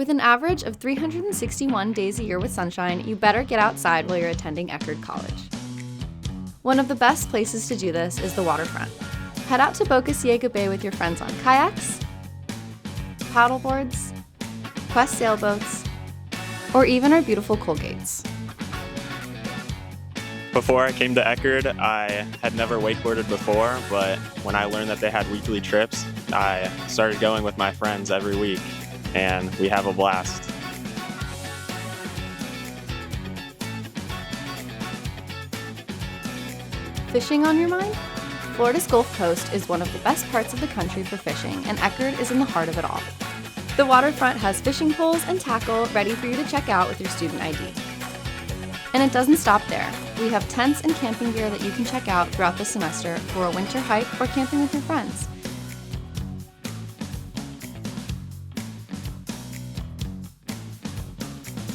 With an average of 361 days a year with sunshine, you better get outside while you're attending Eckerd College. One of the best places to do this is the Waterfront. Head out to Boca Ciega Bay with your friends on kayaks, paddleboards, Quest sailboats, or even our beautiful Colgates. Before I came to Eckerd, I had never wakeboarded before, but when I learned that they had weekly trips, I started going with my friends every week, and we have a blast. Fishing on your mind? Florida's Gulf Coast is one of the best parts of the country for fishing, and Eckerd is in the heart of it all. The Waterfront has fishing poles and tackle ready for you to check out with your student ID. And it doesn't stop there. We have tents and camping gear that you can check out throughout the semester for a winter hike or camping with your friends.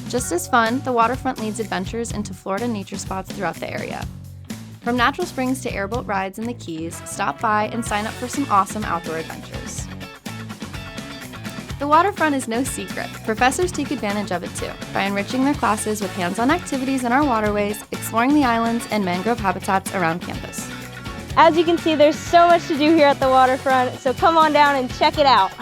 Just as fun, the Waterfront leads adventures into Florida nature spots throughout the area. From natural springs to airboat rides in the Keys, stop by and sign up for some awesome outdoor adventures. The Waterfront is no secret. Professors take advantage of it too, by enriching their classes with hands-on activities in our waterways, exploring the islands and mangrove habitats around campus. As you can see, there's so much to do here at the Waterfront, so come on down and check it out.